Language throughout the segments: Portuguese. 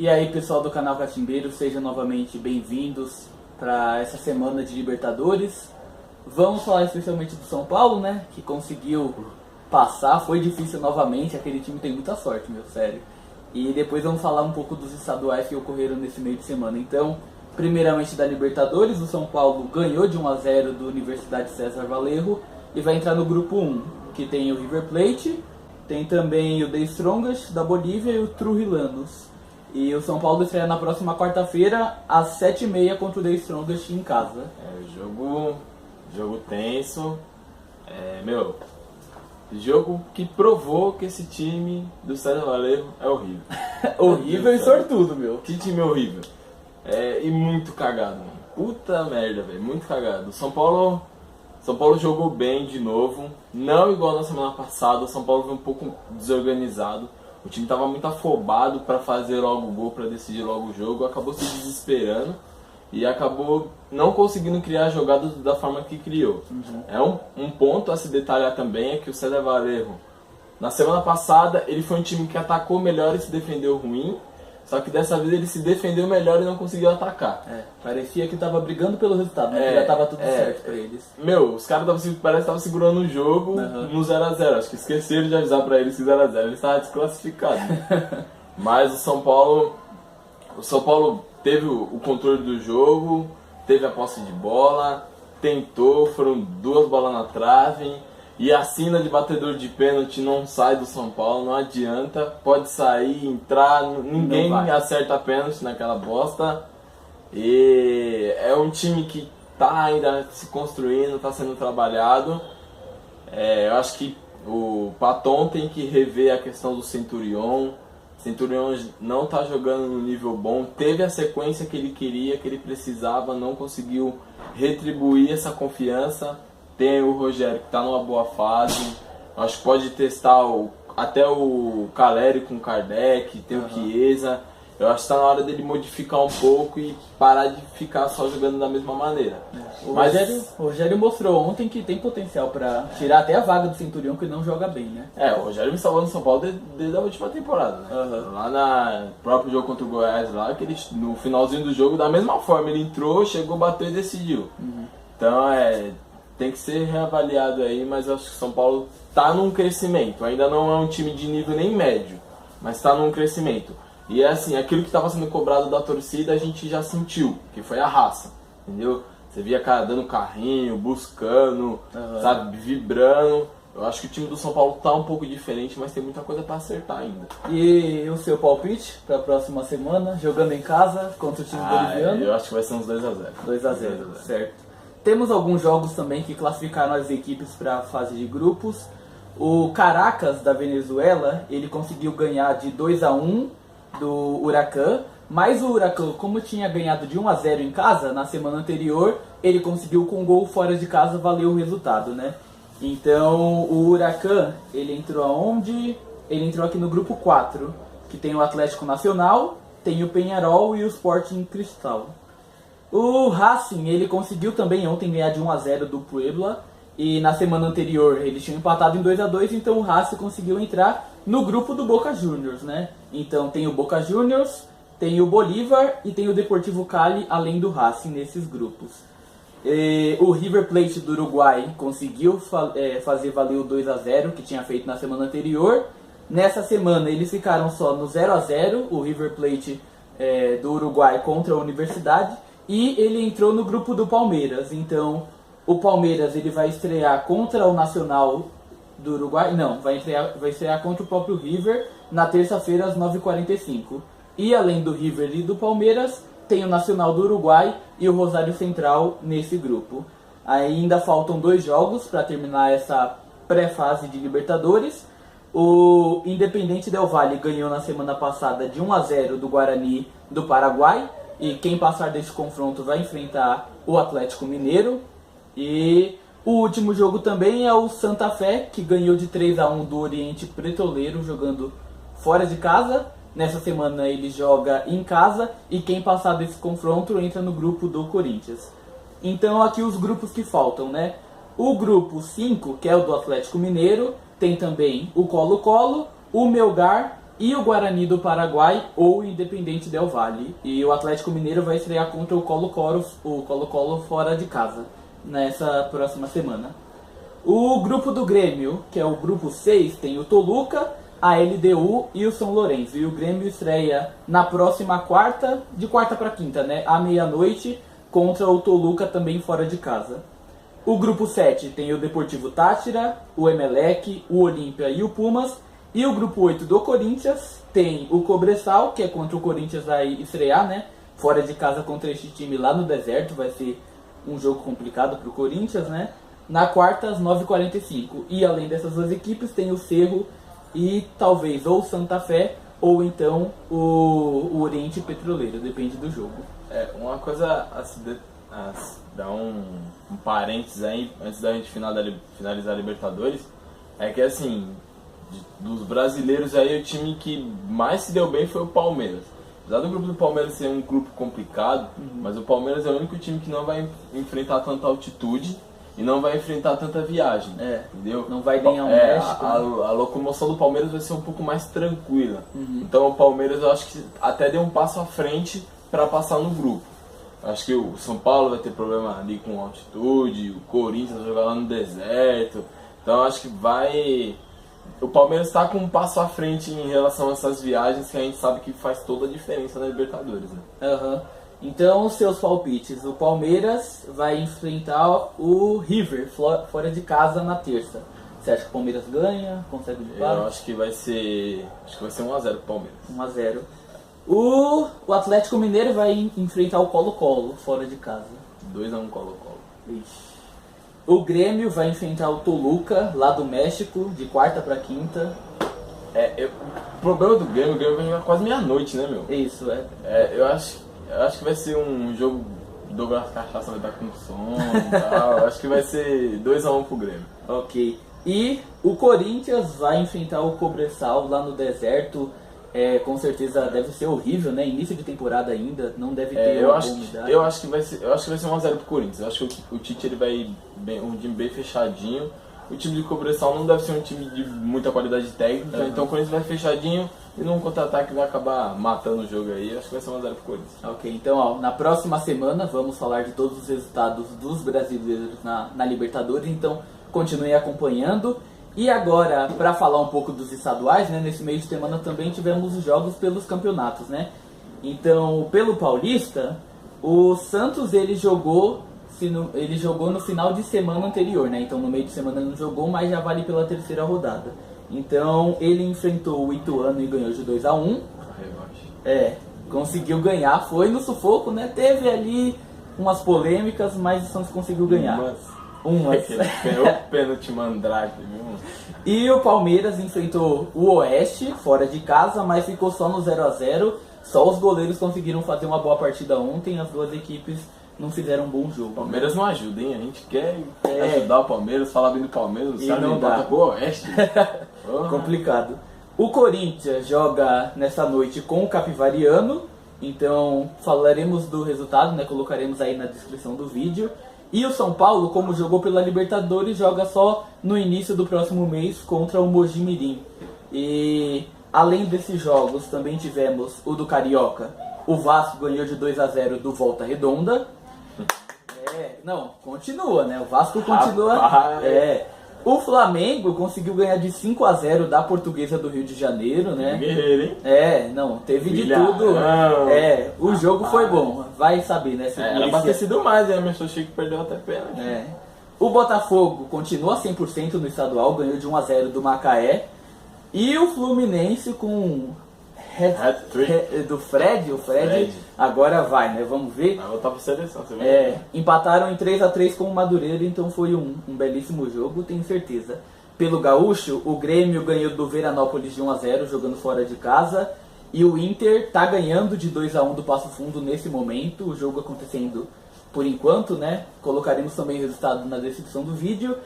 E aí, pessoal do canal Catimbeiro, sejam novamente bem-vindos para essa semana de Libertadores. Vamos falar especialmente do São Paulo, né, que conseguiu passar, foi difícil novamente, aquele time tem muita sorte, meu, sério. E depois vamos falar um pouco dos estaduais que ocorreram nesse meio de semana. Então, primeiramente da Libertadores, o São Paulo ganhou de 1-0 do Universidade César Valerro e vai entrar no grupo 1, que tem o River Plate, tem também o The Strongest da Bolívia e o Trujillanos. E o São Paulo estreia na próxima quarta-feira, às 7h30, contra o The Strongest em casa. Jogo tenso. Jogo que provou que esse time do César Valerro é horrível. Horrível e sortudo, meu. Que time horrível. E muito cagado, mano. Puta merda, velho. Muito cagado. São Paulo jogou bem de novo. Não igual na semana passada. O São Paulo foi um pouco desorganizado. O time tava muito afobado para fazer logo o gol, para decidir logo o jogo. Acabou se desesperando e acabou não conseguindo criar jogadas da forma que criou. Um ponto a se detalhar também é que o César Valerro, na semana passada, ele foi um time que atacou melhor e se defendeu ruim. Só que dessa vez ele se defendeu melhor e não conseguiu atacar. Parecia que tava brigando pelo resultado, né? Que já tava tudo certo pra eles. Os caras parece que estavam segurando o jogo no 0x0. Acho que esqueceram de avisar pra eles que 0x0 ele estava desclassificado. Mas o São Paulo teve o controle do jogo, teve a posse de bola, tentou, foram 2 bolas na trave. E a sina de batedor de pênalti não sai do São Paulo, não adianta. Pode sair, entrar, ninguém acerta pênalti naquela bosta. E é um time que tá ainda se construindo, tá sendo trabalhado. Eu acho que o Paton tem que rever a questão do Centurion. O Centurion não tá jogando no nível bom. Teve a sequência que ele queria, que ele precisava, não conseguiu retribuir essa confiança. Tem o Rogério que está numa boa fase, acho que pode testar até o Caleri com o Kardec, tem o Chiesa. Eu acho que está na hora dele modificar um pouco e parar de ficar só jogando da mesma maneira. O Rogério mostrou ontem que tem potencial para tirar até a vaga do Centurião, que não joga bem, né? O Rogério me salvou no São Paulo desde a última temporada, né? Lá no próprio jogo contra o Goiás, lá, que ele, no finalzinho do jogo, da mesma forma, ele entrou, chegou, bateu e decidiu. Então tem que ser reavaliado aí, mas eu acho que o São Paulo está num crescimento. Ainda não é um time de nível nem médio, mas está num crescimento. E assim, aquilo que estava sendo cobrado da torcida a gente já sentiu, que foi a raça, entendeu? Você via cara dando carrinho, buscando, sabe, vibrando. Eu acho que o time do São Paulo tá um pouco diferente, mas tem muita coisa para acertar ainda. E o seu palpite para a próxima semana, jogando em casa contra o time boliviano? Eu acho que vai ser uns 2x0. 2x0, certo. Temos alguns jogos também que classificaram as equipes para a fase de grupos. O Caracas, da Venezuela, ele conseguiu ganhar de 2-1 do Huracán. Mas o Huracán, como tinha ganhado de 1-0 em casa, na semana anterior, ele conseguiu com um gol fora de casa valer o resultado, né? Então, o Huracán, ele entrou aonde? Ele entrou aqui no grupo 4, que tem o Atlético Nacional, tem o Peñarol e o Sporting Cristal. O Racing, ele conseguiu também ontem ganhar de 1-0 do Puebla. E na semana anterior eles tinham empatado em 2-2, então o Racing conseguiu entrar no grupo do Boca Juniors, né? Então tem o Boca Juniors, tem o Bolívar e tem o Deportivo Cali, além do Racing nesses grupos. O River Plate do Uruguai conseguiu fazer valer o 2-0 que tinha feito na semana anterior. Nessa semana eles ficaram só no 0-0, o River Plate do Uruguai contra a Universidade. E ele entrou no grupo do Palmeiras, então o Palmeiras ele vai estrear contra o Nacional do Uruguai, vai estrear contra o próprio River na terça-feira às 9h45. E além do River e do Palmeiras, tem o Nacional do Uruguai e o Rosário Central nesse grupo. Ainda faltam 2 jogos para terminar essa pré-fase de Libertadores. O Independente Del Valle ganhou na semana passada de 1-0 do Guarani do Paraguai. E quem passar desse confronto vai enfrentar o Atlético Mineiro. E o último jogo também é o Santa Fé, que ganhou de 3-1 do Oriente Petroleiro, jogando fora de casa. Nessa semana ele joga em casa e quem passar desse confronto entra no grupo do Corinthians. Então aqui os grupos que faltam, né? O grupo 5, que é o do Atlético Mineiro, tem também o Colo-Colo, o Melgar, e o Guarani do Paraguai ou o Independente Del Valle. E o Atlético Mineiro vai estrear contra o Colo-Colo fora de casa nessa próxima semana. O grupo do Grêmio, que é o grupo 6, tem o Toluca, a LDU e o São Lourenço. E o Grêmio estreia na próxima quarta, de quarta para quinta, né, à meia-noite, contra o Toluca também fora de casa. O grupo 7 tem o Deportivo Táchira, o Emelec, o Olímpia e o Pumas. E o grupo 8 do Corinthians tem o Cobressal, que é contra o Corinthians, vai estrear, né, fora de casa contra este time lá no deserto. Vai ser um jogo complicado para o Corinthians, né? Na quarta, às 9h45. E além dessas duas equipes, tem o Cerro e talvez ou Santa Fé ou então o Oriente Petroleiro, depende do jogo. Uma coisa a se dar um parênteses aí, antes da gente finalizar a Libertadores, é que assim, dos brasileiros aí, o time que mais se deu bem foi o Palmeiras. Apesar do grupo do Palmeiras ser um grupo complicado, mas o Palmeiras é o único time que não vai enfrentar tanta altitude e não vai enfrentar tanta viagem, entendeu? Não vai nem ao México. A locomoção do Palmeiras vai ser um pouco mais tranquila. Então o Palmeiras, eu acho que até deu um passo à frente para passar no grupo. Acho que o São Paulo vai ter problema ali com altitude, o Corinthians vai jogar lá no deserto. Então acho que o Palmeiras está com um passo à frente em relação a essas viagens que a gente sabe que faz toda a diferença na Libertadores, né? Então, os seus palpites. O Palmeiras vai enfrentar o River fora de casa na terça. Você acha que o Palmeiras ganha? Consegue o empate? Eu acho que vai ser 1x0 pro Palmeiras. 1x0. O Atlético Mineiro vai enfrentar o Colo-Colo fora de casa. 2x1 Colo-Colo. Ixi. O Grêmio vai enfrentar o Toluca, lá do México, de quarta para quinta. O problema do Grêmio, o Grêmio vai jogar quase meia-noite, né, meu? Isso, eu acho que vai ser um jogo, Douglas Cachaça vai estar com sono e tal. Eu acho que vai ser 2x1 pro Grêmio. Ok. E o Corinthians vai enfrentar o Cobressal lá no deserto. Com certeza deve ser horrível, né? Início de temporada ainda, não deve ter eu acho que vai ser 1x0 pro Corinthians. Eu acho que o Tite ele vai um time bem fechadinho. O time de Cobressal não deve ser um time de muita qualidade técnica, então o Corinthians vai fechadinho e num contra-ataque vai acabar matando o jogo aí. Acho que vai ser 1x0 pro Corinthians. Ok, então na próxima semana vamos falar de todos os resultados dos brasileiros na Libertadores, então continuem acompanhando. E agora, para falar um pouco dos estaduais, né, nesse meio de semana também tivemos os jogos pelos campeonatos, né? Então, pelo Paulista, o Santos ele jogou no final de semana anterior, né? Então no meio de semana ele não jogou, mas já vale pela terceira rodada. Então ele enfrentou o Ituano e ganhou de 2x1. Conseguiu ganhar, foi no sufoco, né? Teve ali umas polêmicas, mas o Santos conseguiu ganhar. Umas. Ganhou o pênalti mandrake, viu? E o Palmeiras enfrentou o Oeste, fora de casa, mas ficou só no 0x0. Só os goleiros conseguiram fazer uma boa partida ontem, as duas equipes não fizeram um bom jogo. O Palmeiras não ajuda, hein? A gente quer ajudar o Palmeiras, falar bem do Palmeiras, e não dá pro Oeste. Complicado. O Corinthians joga nessa noite com o Capivariano, então falaremos do resultado, né? Colocaremos aí na descrição do vídeo. E o São Paulo, como jogou pela Libertadores, joga só no início do próximo mês contra o Mojimirim. E além desses jogos, também tivemos o do Carioca. O Vasco ganhou de 2x0 do Volta Redonda. Continua, né? O Vasco continua. O Flamengo conseguiu ganhar de 5x0 da Portuguesa do Rio de Janeiro, né? Guerreiro, hein? Teve de tudo. O jogo foi bom. Vai saber, né? Era pra ter sido mais, né? Mas o Chico perdeu até pênalti. O Botafogo continua 100% no estadual, ganhou de 1x0 do Macaé. E o Fluminense com do Fred, o Fred agora vai, né? Vamos ver. Vai voltar pra seleção, você vê. Empataram em 3x3 com o Madureira, então foi um belíssimo jogo, tenho certeza. Pelo Gaúcho, o Grêmio ganhou do Veranópolis de 1x0, jogando fora de casa. E o Inter tá ganhando de 2x1 do Passo Fundo nesse momento, o jogo acontecendo por enquanto, né? Colocaremos também o resultado na descrição do vídeo.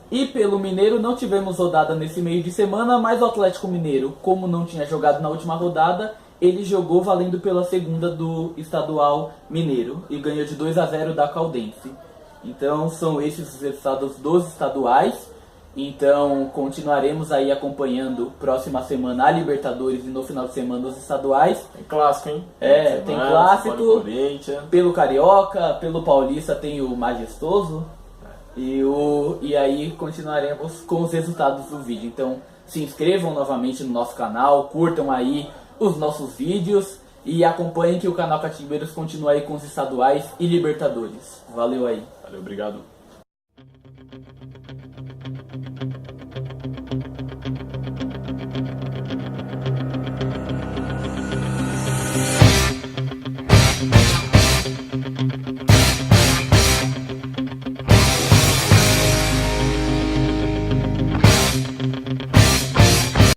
E pelo Mineiro não tivemos rodada nesse meio de semana, mas o Atlético Mineiro, como não tinha jogado na última rodada, ele jogou valendo pela segunda do estadual mineiro e ganhou de 2x0 da Caldense. Então são esses os resultados dos estaduais. Então continuaremos aí acompanhando próxima semana a Libertadores e no final de semana os estaduais. Tem clássico, hein? Tem clássico. Corinthians. Pelo Carioca, pelo Paulista tem o Majestoso. E aí continuaremos com os resultados do vídeo. Então se inscrevam novamente no nosso canal, curtam aí os nossos vídeos e acompanhem que o canal Catimbeiros continua aí com os estaduais e Libertadores. Valeu aí. Valeu, obrigado.